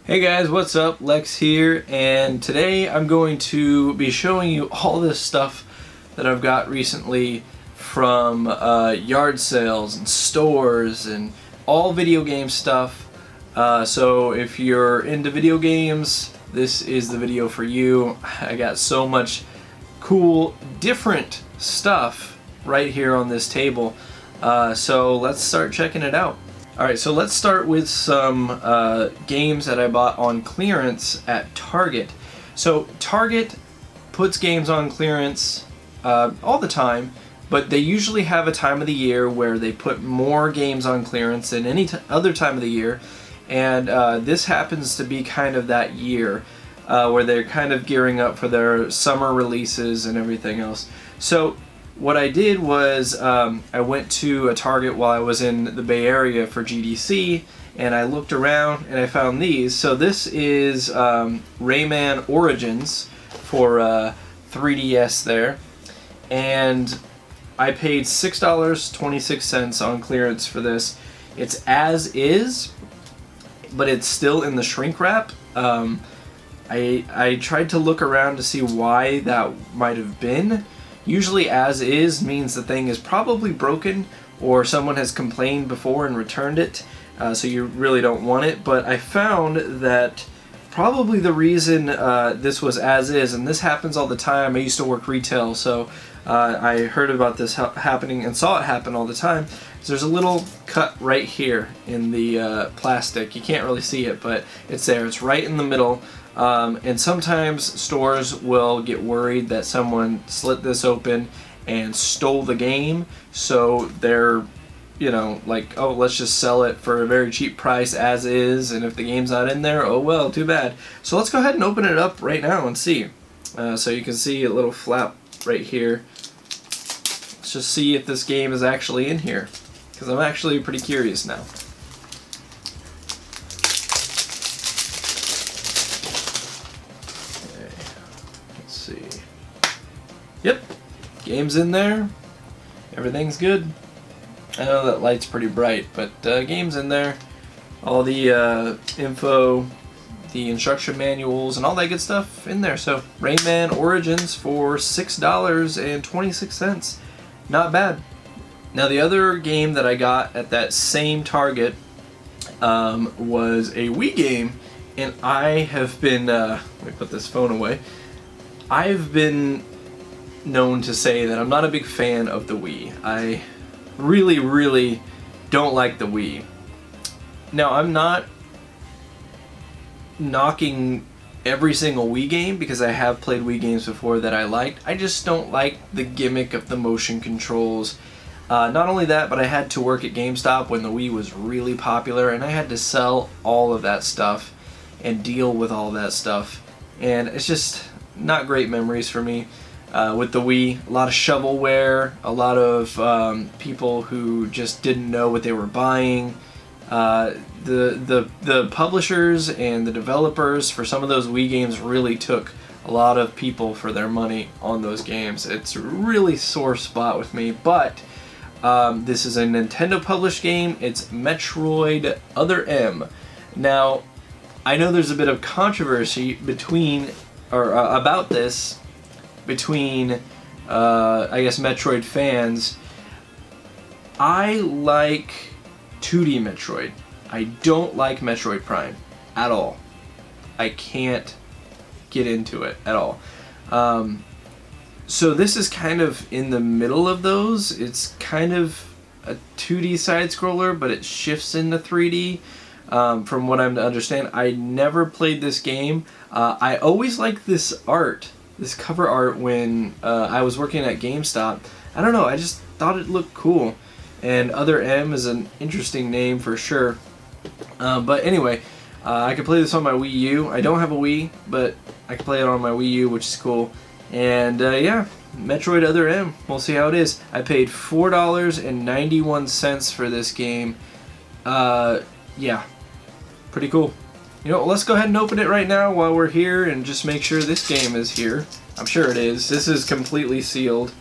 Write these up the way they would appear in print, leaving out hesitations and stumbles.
Hey guys, what's up? Lex here, and today I'm going to be showing you all this stuff that I've got recently from yard sales and stores and all video game stuff. So if you're into video games, this is the video for you. I got so much cool, different stuff right here on this table. So let's start checking it out. Alright, so let's start with some games that I bought on clearance at Target. So Target puts games on clearance all the time, but they usually have a time of the year where they put more games on clearance than any other time of the year, and this happens to be kind of that year where they're kind of gearing up for their summer releases and everything else. So what I did was I went to a Target while I was in the Bay Area for GDC, and I looked around and I found these. So this is Rayman Origins for 3DS there, and I paid $6.26 on clearance for this. It's as is, but it's still in the shrink wrap. I tried to look around to see why that might have been. Usually as is means the thing is probably broken or someone has complained before and returned it, so you really don't want it. But I found that probably the reason this was as is, and this happens all the time. I used to work retail, so I heard about this happening and saw it happen all the time. So there's a little cut right here in the plastic. You can't really see it, but it's there. It's right in the middle. And sometimes stores will get worried that someone slit this open and stole the game, so they're, you know, like, oh, let's just sell it for a very cheap price as is, and if the game's not in there, oh well, too bad. So let's go ahead and open it up right now and see. So you can see a little flap right here. Let's just see if this game is actually in here, because I'm actually pretty curious now. See. Yep, game's in there. Everything's good. I know that light's pretty bright, but game's in there. All the info, the instruction manuals, and all that good stuff in there. So Rayman Origins for $6.26. Not bad. Now the other game that I got at that same Target was a Wii game, and I have been, let me put this phone away. I've been known to say that I'm not a big fan of the Wii. I really don't like the Wii. Now, I'm not knocking every single Wii game, because I have played Wii games before that I liked. I just don't like the gimmick of the motion controls. Not only that, but I had to work at GameStop when the Wii was really popular, and I had to sell all of that stuff and deal with all that stuff. And it's just not great memories for me with the Wii. A lot of shovelware, a lot of people who just didn't know what they were buying. The publishers and the developers for some of those Wii games really took a lot of people for their money on those games. It's a really sore spot with me, but this is a Nintendo published game. It's Metroid Other M. Now, I know there's a bit of controversy between about this between I guess Metroid fans. I like 2D Metroid. I don't like Metroid Prime at all. I can't get into it at all. So this is kind of in the middle of those. It's kind of a 2D side scroller, but it shifts into 3D. From what I'm to understand. I never played this game. I always liked this art, this cover art, when I was working at GameStop. I don't know, I just thought it looked cool. And Other M is an interesting name for sure. But anyway, I can play this on my Wii U. I don't have a Wii, but I can play it on my Wii U, which is cool. And yeah, Metroid Other M. We'll see how it is. I paid $4.91 for this game. Yeah. Pretty cool. You know, let's go ahead and open it right now while we're here and just make sure this game is here. I'm sure it is. This is completely sealed.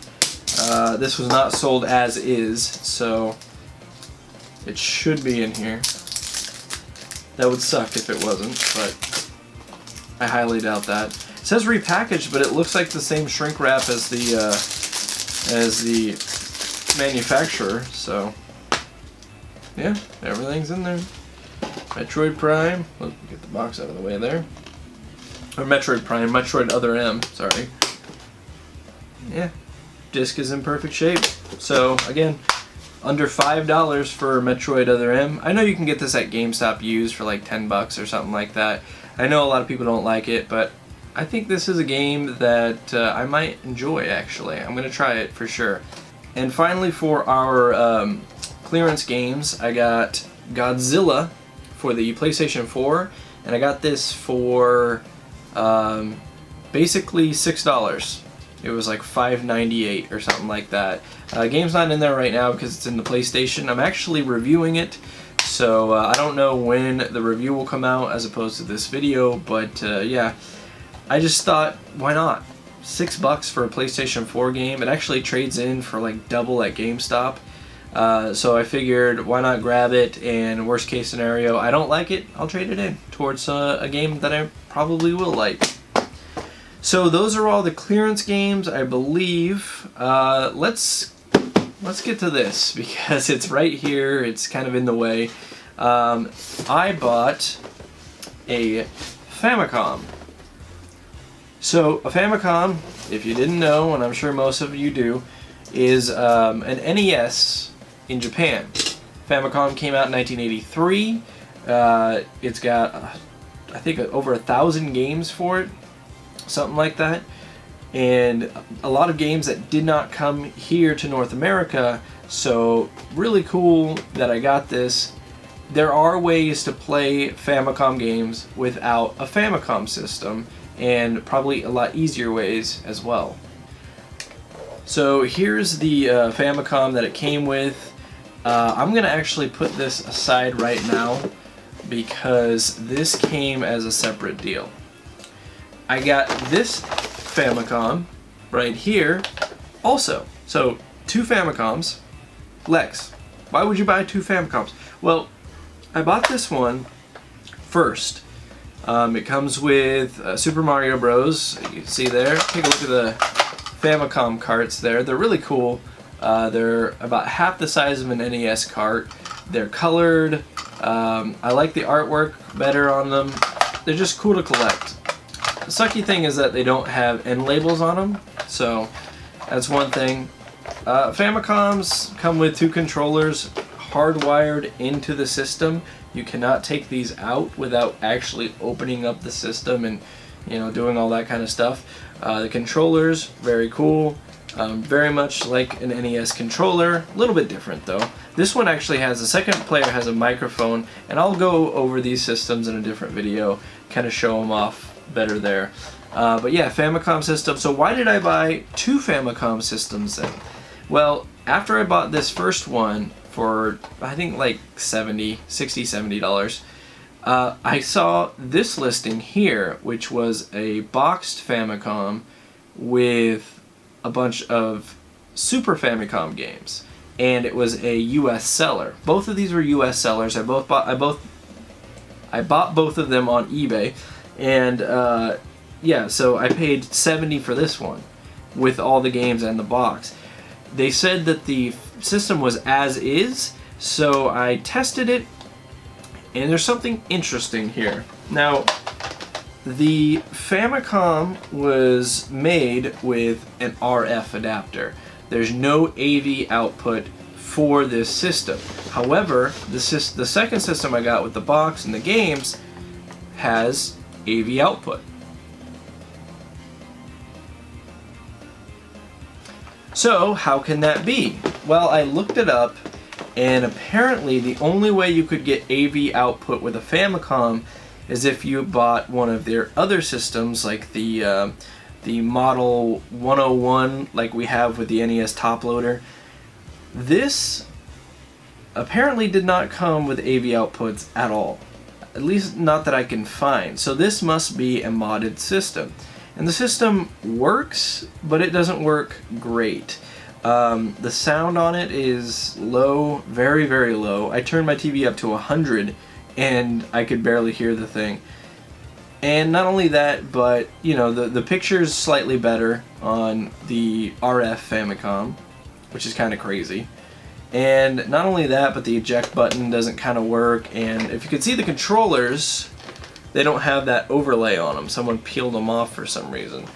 This was not sold as is, so it should be in here. That would suck if it wasn't, but I highly doubt that. It says repackaged, but it looks like the same shrink wrap as the manufacturer, so yeah, everything's in there. Metroid Prime, let's get the box out of the way there. Or Metroid Prime, Metroid Other M, sorry. Yeah, disc is in perfect shape. So again, under $5 for Metroid Other M. I know you can get this at GameStop used for like $10 or something like that. I know a lot of people don't like it, but I think this is a game that I might enjoy actually. I'm going to try it for sure. And finally for our clearance games, I got Godzilla for the PlayStation 4, and I got this for basically $6. It was like $5.98 or something like that. Game's not in there right now because it's in the PlayStation. I'm actually reviewing it, so I don't know when the review will come out as opposed to this video, but yeah, I just thought, why not? $6 for a PlayStation 4 game. It actually trades in for like double at GameStop. So I figured, why not grab it, and worst case scenario, I don't like it, I'll trade it in towards a game that I probably will like. So those are all the clearance games, I believe. Let's get to this, because it's right here, it's kind of in the way. I bought a Famicom. So a Famicom, if you didn't know, and I'm sure most of you do, is an NES in Japan. Famicom came out in 1983. It's got, I think, over 1,000 games for it, something like that, and a lot of games that did not come here to North America, so really cool that I got this. There are ways to play Famicom games without a Famicom system, and probably a lot easier ways as well. So here's the Famicom that it came with. I'm gonna actually put this aside right now because this came as a separate deal. I got this Famicom right here also. So 2 Famicoms. Lex, why would you buy 2 Famicoms? Well, I bought this one first. It comes with Super Mario Bros. You can see there. Take a look at the Famicom carts there. They're really cool. They're about half the size of an NES cart. They're colored. I like the artwork better on them. They're just cool to collect. The sucky thing is that they don't have end labels on them, so that's one thing. Famicoms come with 2 controllers hardwired into the system. You cannot take these out without actually opening up the system and, you know, doing all that kind of stuff. The controllers, very cool. Very much like an NES controller, a little bit different though. This one actually has, the second player has a microphone, and I'll go over these systems in a different video, kind of show them off better there. But yeah, Famicom system. So why did I buy 2 Famicom systems then? Well, after I bought this first one for, I think like $70 I saw this listing here, which was a boxed Famicom with a bunch of Super Famicom games, and it was a US seller. Both of these were US sellers. I bought both of them on eBay, and yeah, so I paid $70 for this one with all the games and the box. They said that the system was as is, so I tested it, and there's something interesting here. Now, the Famicom was made with an RF adapter. There's no AV output for this system. However, the second system I got with the box and the games has AV output. So, how can that be? Well, I looked it up, and apparently the only way you could get AV output with a Famicom is if you bought one of their other systems, like the Model 101, like we have with the NES top loader. This apparently did not come with AV outputs at all, at least not that I can find. So this must be a modded system, and the system works, but it doesn't work great. The sound on it is low, very, very low. I turned my TV up to 100 and I could barely hear the thing. And not only that, but you know, the picture's slightly better on the RF Famicom, which is kind of crazy. And not only that, but the eject button doesn't kind of work, and if you can see the controllers, they don't have that overlay on them. Someone peeled them off for some reason.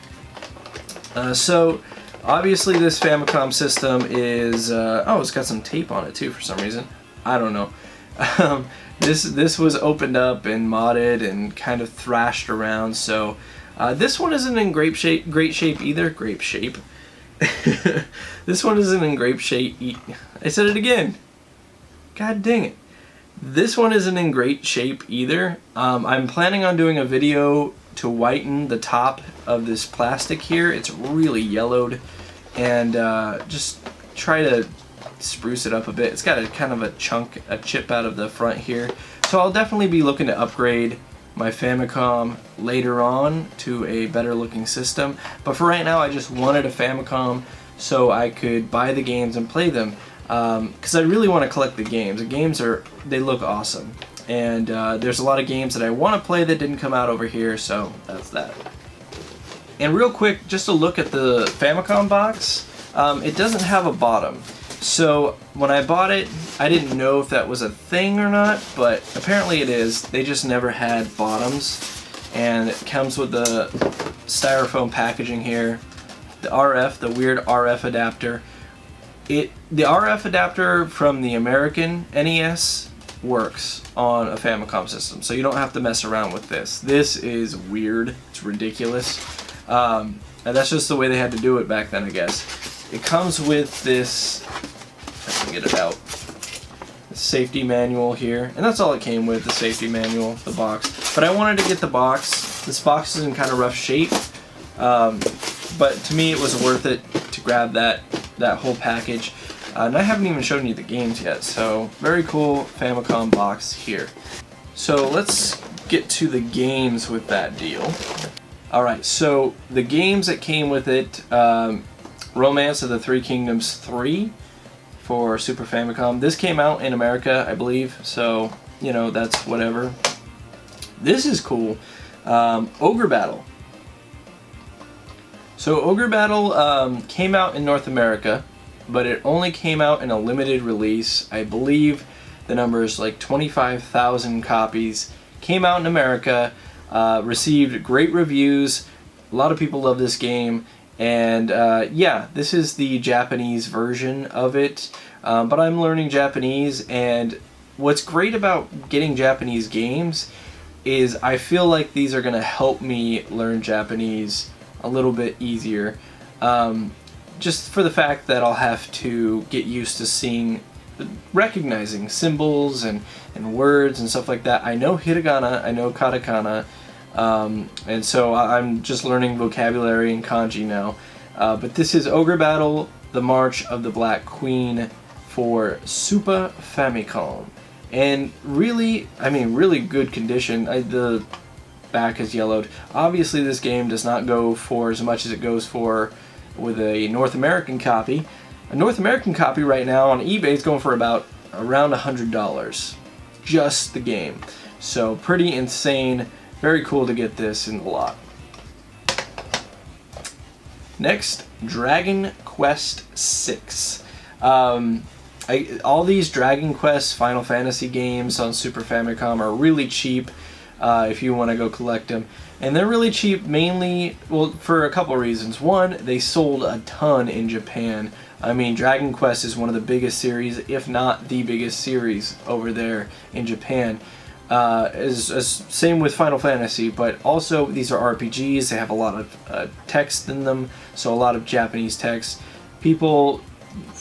So obviously this Famicom system is, oh, it's got some tape on it too for some reason. I don't know. This was opened up and modded and kind of thrashed around, so this one isn't in great shape either. Grape shape. This one isn't in great shape. I said it again. God dang it. This one isn't in great shape either. I'm planning on doing a video to whiten the top of this plastic here. It's really yellowed, and just try to spruce it up a bit. It's got a kind of a chip out of the front here. So I'll definitely be looking to upgrade my Famicom later on to a better looking system. But for right now, I just wanted a Famicom so I could buy the games and play them. Because I really want to collect the games. The games they look awesome. And there's a lot of games that I want to play that didn't come out over here, so that's that. And real quick, just a look at the Famicom box. It doesn't have a bottom. So when I bought it, I didn't know if that was a thing or not, but apparently it is. They just never had bottoms. And it comes with the styrofoam packaging here. The RF, the weird RF adapter. The RF adapter from the American NES works on a Famicom system, so you don't have to mess around with this. This is weird. It's ridiculous. And that's just the way they had to do it back then, I guess. It comes with this, if I can get it out, the safety manual here, and that's all it came with, the safety manual, the box. But I wanted to get the box. This box is in kind of rough shape, but to me it was worth it to grab that whole package. And I haven't even shown you the games yet, so very cool Famicom box here. So let's get to the games with that deal. Alright, so the games that came with it, Romance of the Three Kingdoms 3 for Super Famicom. This came out in America, I believe, so, you know, that's whatever. This is cool. Ogre Battle. So Ogre Battle came out in North America, but it only came out in a limited release. I believe the number is like 25,000 copies. Came out in America, received great reviews. A lot of people love this game, and yeah, this is the Japanese version of it. But I'm learning Japanese, and what's great about getting Japanese games is I feel like these are going to help me learn Japanese a little bit easier. Just for the fact that I'll have to get used to recognizing symbols and words and stuff like that. I know hiragana, I know katakana, and so I'm just learning vocabulary and kanji now. But this is Ogre Battle, the March of the Black Queen for Super Famicom. And really, I mean, really good condition. The back is yellowed. Obviously this game does not go for as much as it goes for with a North American copy. A North American copy right now on eBay is going for around $100. Just the game. So pretty insane. Very cool to get this in the lot. Next, Dragon Quest VI. All these Dragon Quest Final Fantasy games on Super Famicom are really cheap if you want to go collect them. And they're really cheap mainly, well, for a couple reasons. One, they sold a ton in Japan. I mean, Dragon Quest is one of the biggest series, if not the biggest series over there in Japan. Same with Final Fantasy, but also these are RPGs. They have a lot of text in them, so a lot of Japanese text. People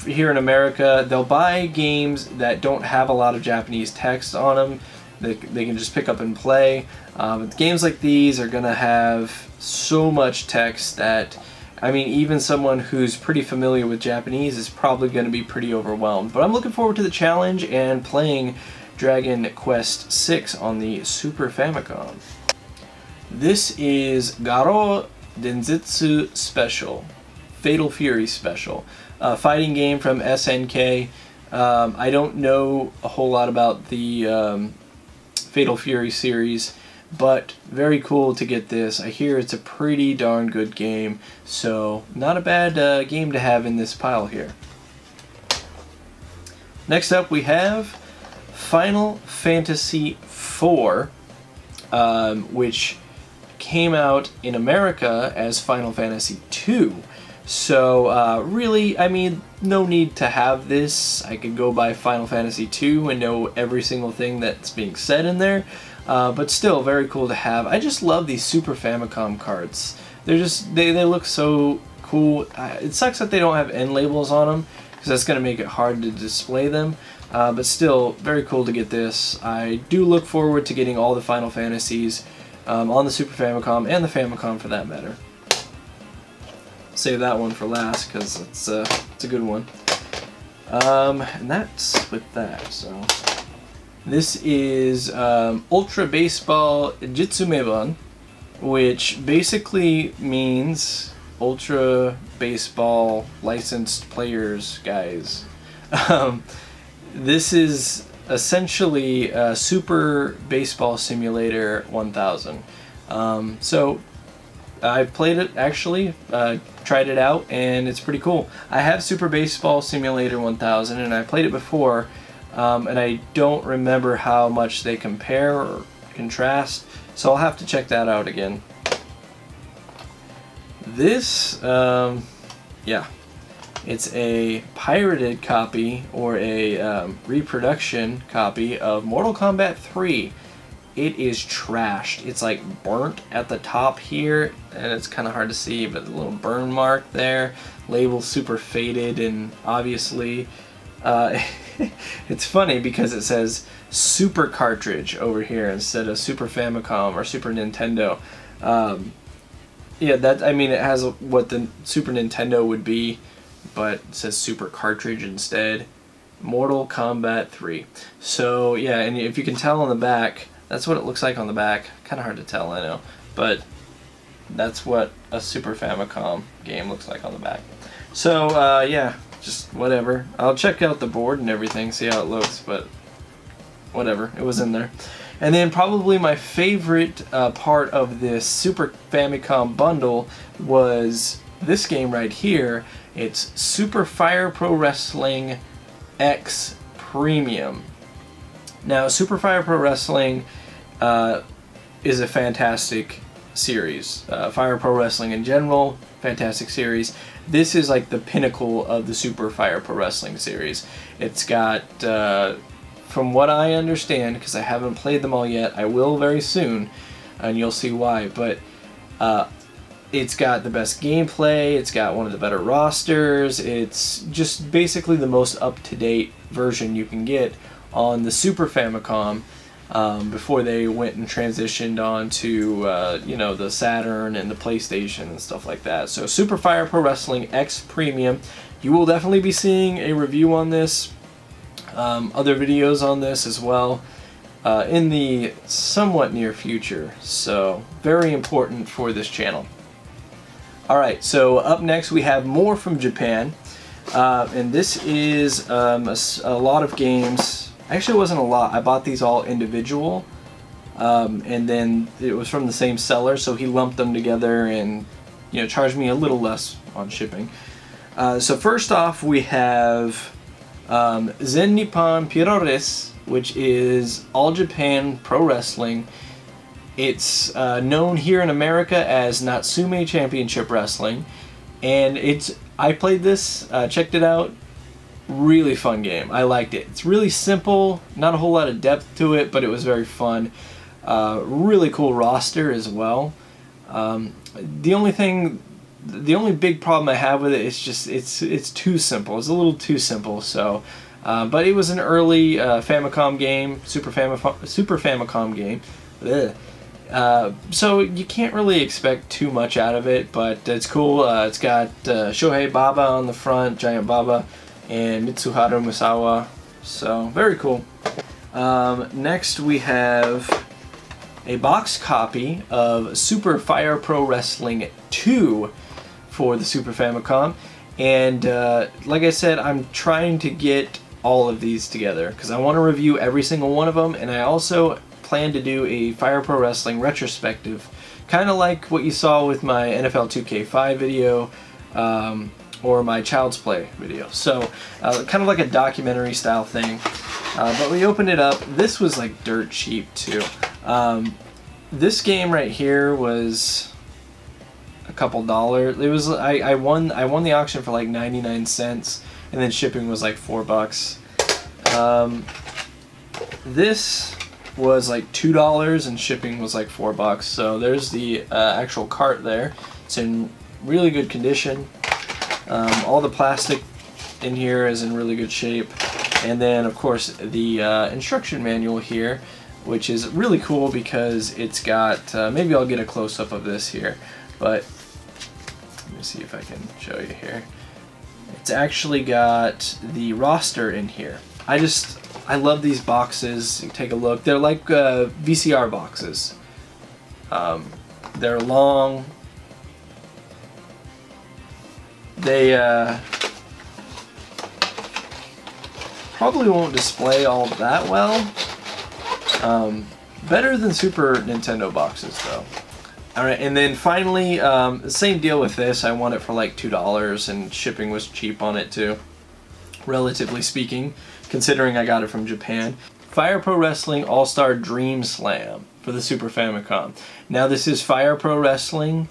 here in America, they'll buy games that don't have a lot of Japanese text on them. They can just pick up and play. But games like these are going to have so much text that, I mean, even someone who's pretty familiar with Japanese is probably going to be pretty overwhelmed. But I'm looking forward to the challenge and playing Dragon Quest VI on the Super Famicom. This is Garo Densetsu Special, Fatal Fury Special, a fighting game from SNK. I don't know a whole lot about the Fatal Fury series. But very cool to get this. I hear it's a pretty darn good game, so not a bad game to have in this pile here. Next up we have Final Fantasy IV, which came out in America as Final Fantasy II. So really, I mean, no need to have this. I could go by Final Fantasy II and know every single thing that's being said in there. But still, very cool to have. I just love these Super Famicom cards. They're just, they look so cool. It sucks that they don't have end labels on them, because that's going to make it hard to display them. But still, very cool to get this. I do look forward to getting all the Final Fantasies on the Super Famicom, and the Famicom for that matter. Save that one for last, because it's a good one. And that's with that, so... This is Ultra Baseball Jitsumeban, which basically means Ultra Baseball Licensed Players Guys. This is essentially Super Baseball Simulator 1000. So I've played it, actually, tried it out, and it's pretty cool. I have Super Baseball Simulator 1000, and I played it before. And I don't remember how much they compare or contrast, so I'll have to check that out again. This, yeah, it's a pirated copy, or a reproduction copy of Mortal Kombat 3. It is trashed. It's like burnt at the top here, and it's kind of hard to see, but the little burn mark there, label super faded, and obviously it's funny because it says Super Cartridge over here instead of Super Famicom or Super Nintendo. Yeah, that, I mean, it has what the Super Nintendo would be, but it says Super Cartridge instead. Mortal Kombat 3. So yeah, and if you can tell on the back, that's what it looks like on the back. Kind of hard to tell, I know, but that's what a Super Famicom game looks like on the back. So yeah, just whatever. I'll check out the board and everything, see how it looks, but whatever, it was in there. And then probably my favorite part of this Super Famicom bundle was this game right here. It's Super Fire Pro Wrestling X Premium. Now, Super Fire Pro Wrestling is a fantastic series. Fire Pro Wrestling in general, fantastic series. This is like the pinnacle of the Super Fire Pro Wrestling series. It's got, from what I understand, because I haven't played them all yet, I will very soon, and you'll see why, but it's got the best gameplay, it's got one of the better rosters, it's just basically the most up-to-date version you can get on the Super Famicom, before they went and transitioned on to you know, the Saturn and the PlayStation and stuff like that. So Super Fire Pro Wrestling X Premium, you will definitely be seeing a review on this, other videos on this as well, in the somewhat near future, so very important for this channel. Alright, so up next we have more from Japan, and this is a lot of games. Actually, it wasn't a lot. I bought these all individual, and then it was from the same seller, so he lumped them together and, you know, charged me a little less on shipping. So first off, we have Zen Nippon Puroresu, which is All Japan Pro Wrestling. It's known here in America as Natsume Championship Wrestling, and I played this, checked it out. Really fun game. I liked it. It's really simple, not a whole lot of depth to it, but it was very fun. Really cool roster as well. The only big problem I have with it is just it's too simple. It's a little too simple. So, but it was an early Famicom game, Super Famicom game. So you can't really expect too much out of it, but it's cool. It's got Shohei Baba on the front, Giant Baba, and Mitsuharu Musawa, so very cool. Next we have a box copy of Super Fire Pro Wrestling 2 for the Super Famicom, and like I said, I'm trying to get all of these together because I want to review every single one of them, and I also plan to do a Fire Pro Wrestling retrospective, kind of like what you saw with my NFL 2K5 video or my Child's Play video. So kind of like a documentary style thing. But we opened it up. This was like dirt cheap too. This game right here was a couple dollars. It was I won the auction for like 99 cents, and then shipping was like $4. This was like $2 and shipping was like $4. So there's the actual cart there. It's in really good condition. All the plastic in here is in really good shape. And then of course the instruction manual here, which is really cool because it's got, maybe I'll get a close-up of this here, but let me see if I can show you here. It's actually got the roster in here. I love these boxes. You take a look. They're like VCR boxes. They're long. They probably won't display all that well. Better than Super Nintendo boxes though. Alright, and then finally, same deal with this. I won it for like $2 and shipping was cheap on it too, relatively speaking, considering I got it from Japan. Fire Pro Wrestling All-Star Dream Slam for the Super Famicom. Now this is Fire Pro Wrestling,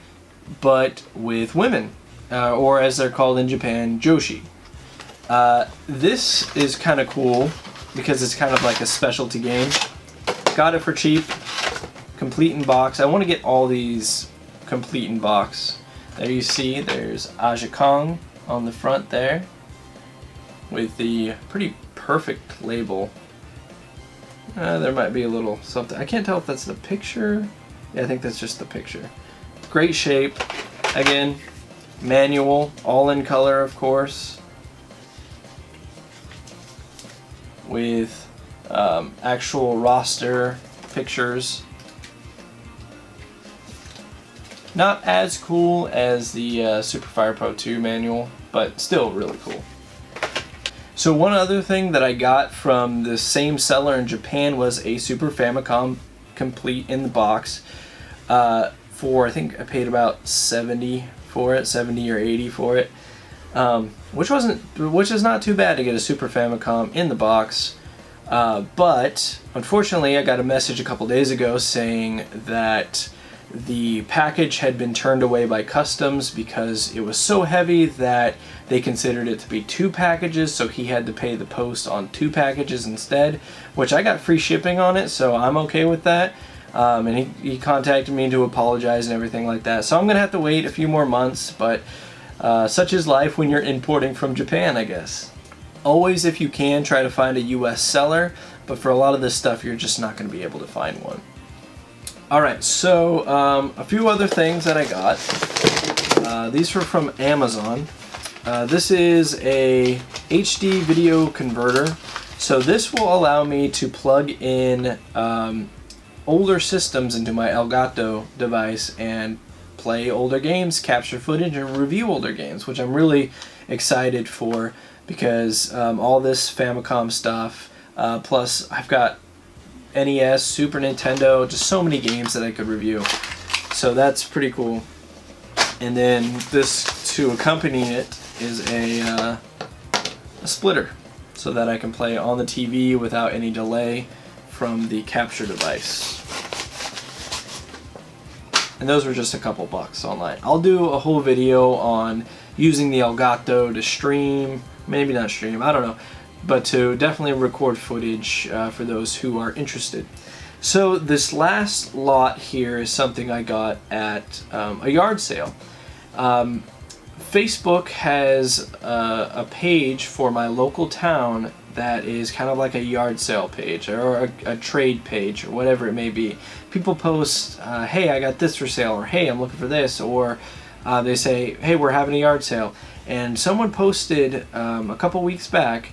but with women, or as they're called in Japan, Joshi. This is kind of cool because it's kind of like a specialty game. Got it for cheap, complete in box. I want to get all these complete in box. There you see, there's Aja Kong on the front there with the pretty perfect label. There might be a little something. I can't tell if that's the picture. Yeah, I think that's just the picture. Great shape. Again, manual, all in color, of course, with actual roster pictures. Not as cool as the Super Fire Pro 2 manual, but still really cool. So one other thing that I got from the same seller in Japan was a Super Famicom complete in the box for, I think I paid about 70 for it, 70 or 80 for it, which is not too bad to get a Super Famicom in the box. But unfortunately I got a message a couple days ago saying that the package had been turned away by customs because it was so heavy that they considered it to be 2 packages, so he had to pay the post on 2 packages instead, which I got free shipping on it, so I'm okay with that. And he contacted me to apologize and everything like that, so I'm gonna have to wait a few more months, but such is life when you're importing from Japan, I guess. Always, if you can, try to find a US seller, but for a lot of this stuff you're just not going to be able to find one. Alright, so a few other things that I got. These were from Amazon. This is a HD video converter. So this will allow me to plug in older systems into my Elgato device and play older games, capture footage, and review older games, which I'm really excited for because all this Famicom stuff, plus I've got NES, Super Nintendo, just so many games that I could review. So that's pretty cool. And then this, to accompany it, is a splitter so that I can play on the TV without any delay from the capture device. And those were just a couple bucks online. I'll do a whole video on using the Elgato to stream, maybe not stream, I don't know, but to definitely record footage for those who are interested. So this last lot here is something I got at a yard sale. Facebook has a page for my local town that is kind of like a yard sale page or a trade page or whatever it may be. People post, hey, I got this for sale, or hey, I'm looking for this, or they say, hey, we're having a yard sale. And someone posted a couple weeks back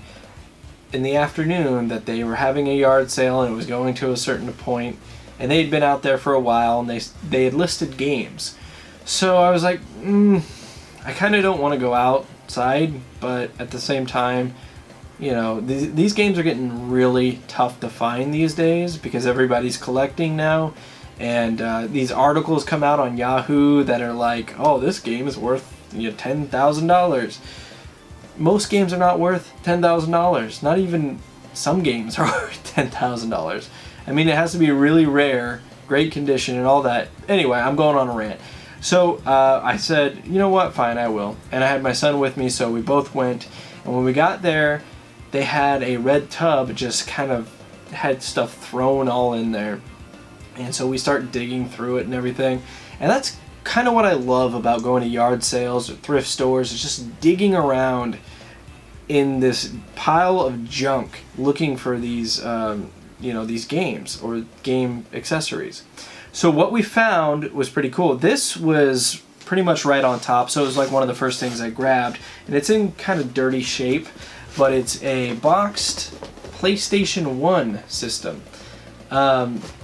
in the afternoon that they were having a yard sale and it was going to a certain point, and they had been out there for a while and they had listed games. So I was like, I kind of don't want to go outside, but at the same time, you know, these games are getting really tough to find these days because everybody's collecting now. And these articles come out on Yahoo that are like, oh, this game is worth, you know, $10,000. Most games are not worth $10,000. Not even some games are worth $10,000. I mean, it has to be really rare, great condition, and all that. Anyway, I'm going on a rant. So I said, you know what, fine, I will. And I had my son with me, so we both went. And when we got there, they had a red tub, just kind of had stuff thrown all in there. And so we start digging through it and everything. And that's kind of what I love about going to yard sales or thrift stores, is just digging around in this pile of junk looking for these, you know, these games or game accessories. So what we found was pretty cool. This was pretty much right on top, so it was like one of the first things I grabbed. And it's in kind of dirty shape, but it's a boxed PlayStation 1 system.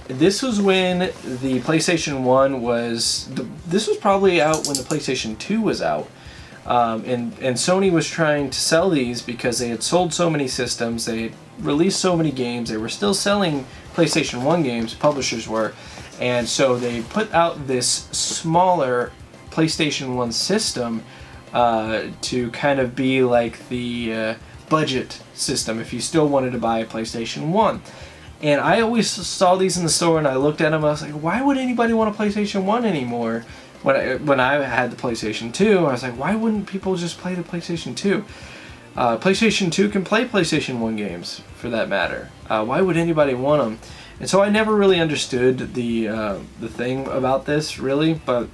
This was when the PlayStation 1 was... This was probably out when the PlayStation 2 was out. And Sony was trying to sell these because they had sold so many systems, they had released so many games, they were still selling PlayStation 1 games, publishers were, and so they put out this smaller PlayStation 1 system to kind of be like the budget system if you still wanted to buy a PlayStation 1. And I always saw these in the store and I looked at them, I was like, why would anybody want a PlayStation 1 anymore? When I had the PlayStation 2, I was like, why wouldn't people just play the PlayStation 2? PlayStation 2 can play PlayStation 1 games, for that matter. Why would anybody want them? And so I never really understood the thing about this, really, but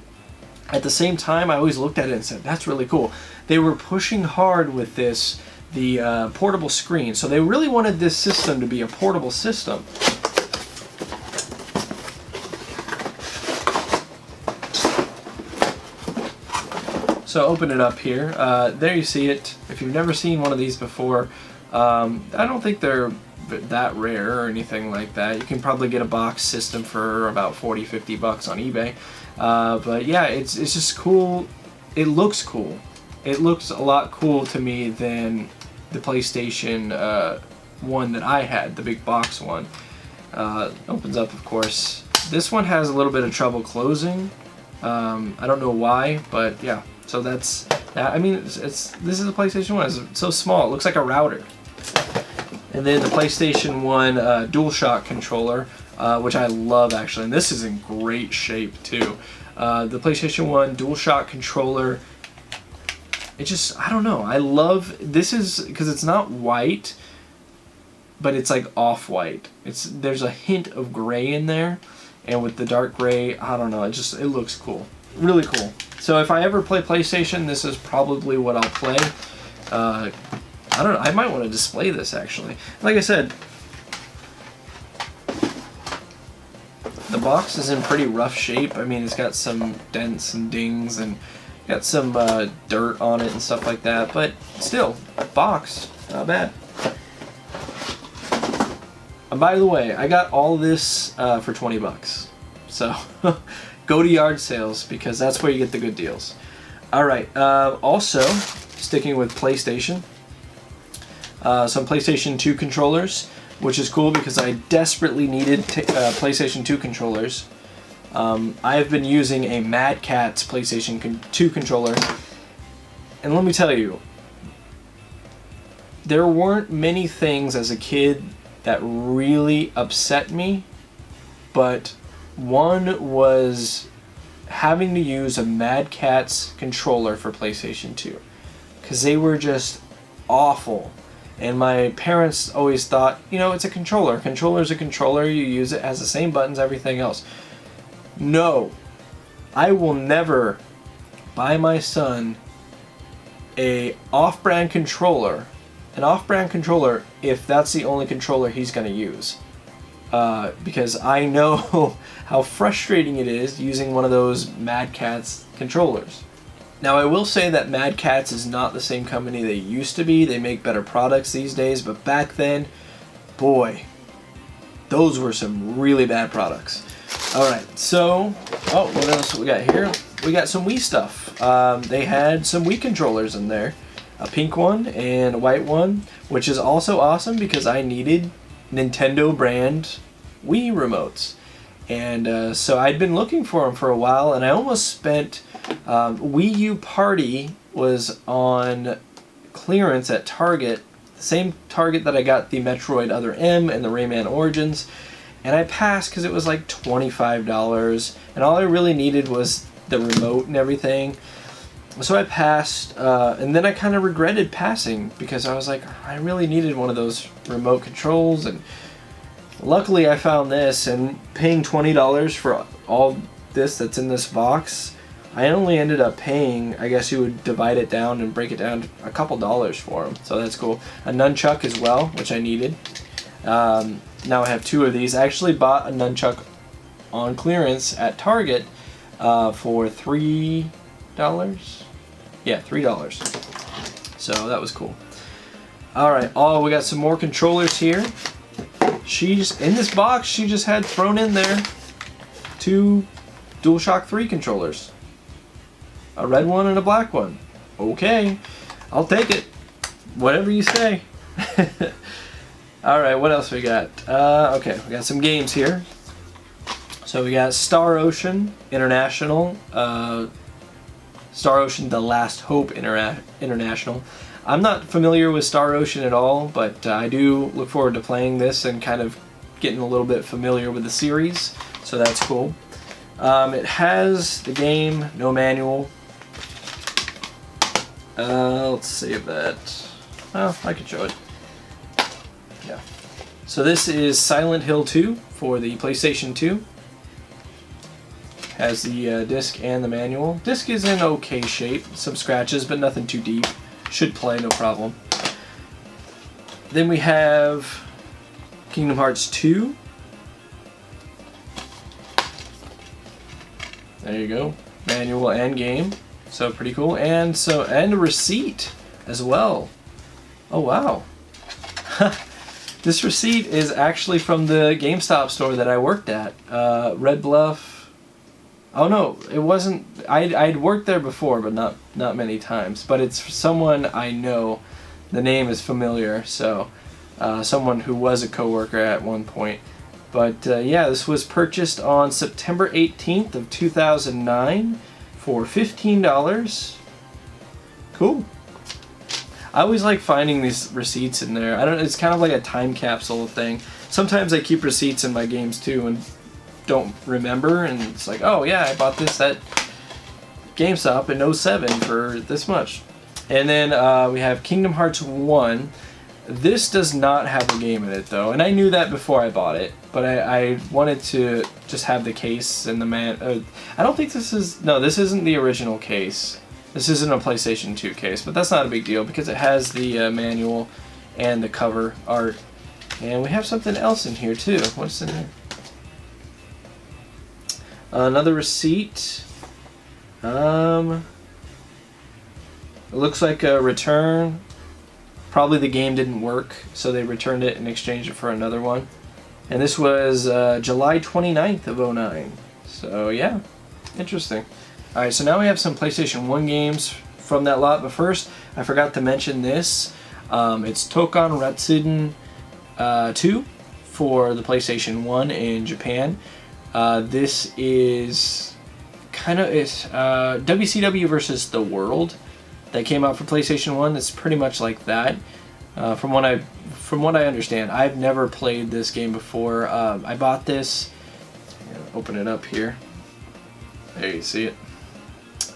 at the same time, I always looked at it and said, that's really cool. They were pushing hard with this, the portable screen, so they really wanted this system to be a portable system. So open it up here. There you see it. If you've never seen one of these before, I don't think they're that rare or anything like that. You can probably get a box system for about 40-50 bucks on eBay. But yeah, it's just cool. It looks cool. It looks a lot cool to me than the PlayStation 1 that I had, the big box one. Opens up, of course. This one has a little bit of trouble closing. I don't know why, but yeah. So that's that. I mean, this is a PlayStation 1. It's so small. It looks like a router. And then the PlayStation 1 DualShock controller, which I love actually. And this is in great shape too. The PlayStation 1 DualShock controller. It just, I don't know. I love, this is, because it's not white, but it's like off-white. There's a hint of gray in there. And with the dark gray, I don't know. It looks cool. Really cool. So if I ever play PlayStation, this is probably what I'll play. I don't know, I might want to display this actually. Like I said, the box is in pretty rough shape. I mean, it's got some dents and dings and got some dirt on it and stuff like that, but still, box, not bad. And by the way, I got all this for 20 bucks. So go to yard sales because that's where you get the good deals. Alright, also, sticking with PlayStation, some PlayStation 2 controllers, which is cool because I desperately needed PlayStation 2 controllers. I have been using a Mad Catz PlayStation 2 controller, and let me tell you, there weren't many things as a kid that really upset me, but one was having to use a Mad Catz controller for PlayStation 2, because they were just awful. And my parents always thought, you know, it's a controller. Controller's a controller. You use it, has the same buttons, everything else. No, I will never buy my son a off-brand controller. An off-brand controller if that's the only controller he's going to use. Because I know how frustrating it is using one of those Mad Catz controllers. Now I will say that Mad Catz is not the same company they used to be. They make better products these days, but back then, boy, those were some really bad products. Alright, so, oh, what else we got here? We got some Wii stuff. They had some Wii controllers in there. a pink one and a white one, which is also awesome because I needed Nintendo brand Wii remotes. And so I'd been looking for them for a while, and I almost spent... Wii U Party was on clearance at Target, the same Target that I got the Metroid Other M and the Rayman Origins, and I passed because it was like $25, and all I really needed was the remote and everything. So I passed, and then I kind of regretted passing because I was like, I really needed one of those remote controls, and luckily I found this, and paying $20 for all this that's in this box, I only ended up paying, I guess you would divide it down and break it down to a couple dollars for them, so that's cool. A nunchuck as well, which I needed. Now I have two of these. I actually bought a nunchuck on clearance at Target for $3. Yeah, $3. So that was cool. Alright, we got some more controllers here. In this box, she just had thrown in there 2 DualShock 3 controllers. A red one and a black one. Okay, I'll take it. Whatever you say. Alright, what else we got? Okay, we got some games here. So we got Star Ocean International, Star Ocean The Last Hope International. I'm not familiar with Star Ocean at all, but I do look forward to playing this and kind of getting a little bit familiar with the series, so that's cool. It has the game, no manual. Let's save that. Well, I can show it. Yeah. So this is Silent Hill 2 for the PlayStation 2. Has the disc and the manual. Disc is in okay shape, some scratches, but nothing too deep. Should play, no problem. Then we have Kingdom Hearts 2. There you go, manual and game. So pretty cool, and a receipt as well. Oh wow! This receipt is actually from the GameStop store that I worked at, Red Bluff. Oh no, it wasn't. I'd worked there before, but not many times. But it's someone I know. The name is familiar, so someone who was a coworker at one point. But yeah, this was purchased on September 18th of 2009 for $15. Cool. I always like finding these receipts in there. It's kind of like a time capsule thing. Sometimes I keep receipts in my games too and don't remember, and it's like, oh yeah, I bought this at GameStop in 07 for this much. And then we have Kingdom Hearts 1. This does not have a game in it though, and I knew that before I bought it, but I wanted to just have the case and the I don't think this isn't the original case. This isn't a PlayStation 2 case, but that's not a big deal because it has the manual and the cover art. And we have something else in here too. What's in here? Another receipt. It looks like a return. Probably the game didn't work, so they returned it and exchanged it for another one. And this was July 29th of 09. So yeah, interesting. Alright, so now we have some PlayStation 1 games from that lot, but first, I forgot to mention this. It's Touhou Retsuden 2 for the PlayStation 1 in Japan. This is WCW versus The World that came out for PlayStation 1. It's pretty much like that. From what I understand, I've never played this game before. I bought this. Open it up here. There you see it.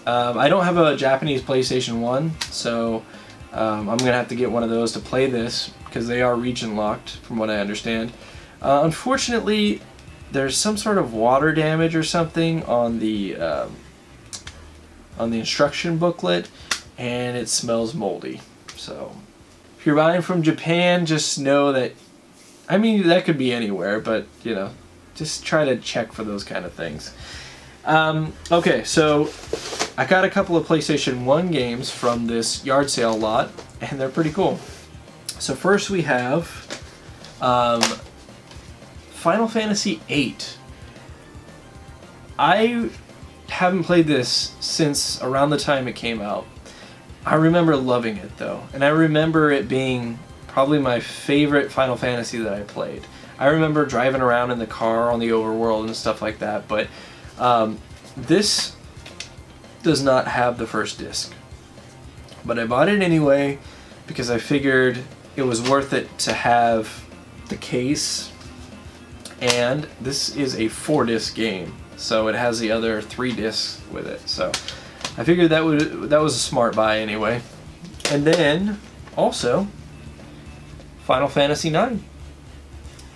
I don't have a Japanese PlayStation 1, so I'm gonna have to get one of those to play this because they are region locked, from what I understand. Unfortunately, there's some sort of water damage or something on the instruction booklet, and it smells moldy. So if you're buying from Japan, just know that, I mean, that could be anywhere, but you know, just try to check for those kind of things. Okay, so I got a couple of PlayStation 1 games from this yard sale lot, and they're pretty cool. So first we have Final Fantasy VIII. I haven't played this since around the time it came out. I remember loving it though, and I remember it being probably my favorite Final Fantasy that I played. I remember driving around in the car on the overworld and stuff like that, but this does not have the first disc. But I bought it anyway because I figured it was worth it to have the case, and this is a 4-disc game, so it has the other 3 discs with it. So I figured that was a smart buy anyway. And then also Final Fantasy IX.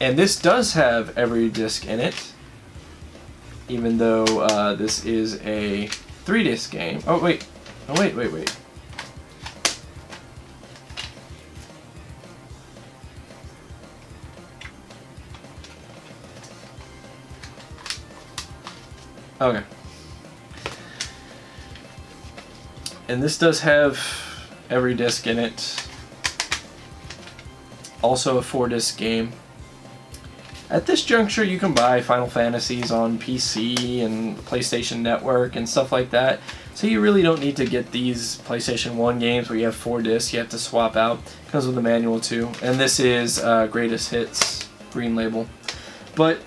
And this does have every disc in it, even though this is a 3-disc game. Oh wait, wait. Okay. And this does have every disc in it. Also a 4-disc game. At this juncture, you can buy Final Fantasies on PC and PlayStation Network and stuff like that. So you really don't need to get these PlayStation 1 games where you have 4 discs you have to swap out. It comes with a manual too. And this is Greatest Hits, Green Label. But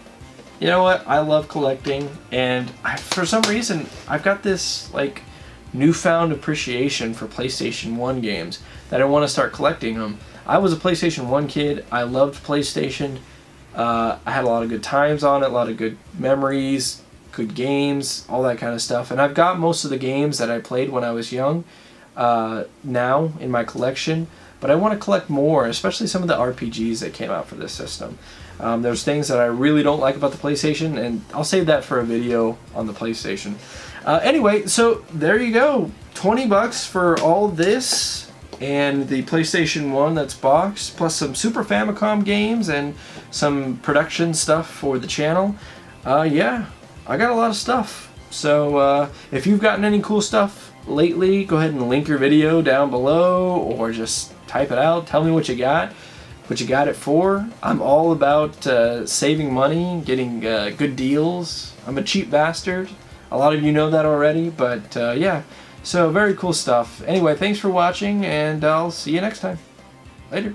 you know what? I love collecting, and for some reason I've got this like newfound appreciation for PlayStation 1 games that I want to start collecting them. I was a PlayStation 1 kid. I loved PlayStation. I had a lot of good times on it, a lot of good memories, good games, all that kind of stuff. And I've got most of the games that I played when I was young now in my collection, but I want to collect more, especially some of the RPGs that came out for this system. There's things that I really don't like about the PlayStation, and I'll save that for a video on the PlayStation. Anyway, so there you go. 20 bucks for all this and the PlayStation 1 that's boxed, plus some Super Famicom games and some production stuff for the channel. Yeah, I got a lot of stuff. So if you've gotten any cool stuff lately, go ahead and link your video down below, or just type it out. Tell me what you got it for. I'm all about saving money, getting good deals. I'm a cheap bastard. A lot of you know that already, but yeah. So very cool stuff. Anyway, thanks for watching, and I'll see you next time. Later.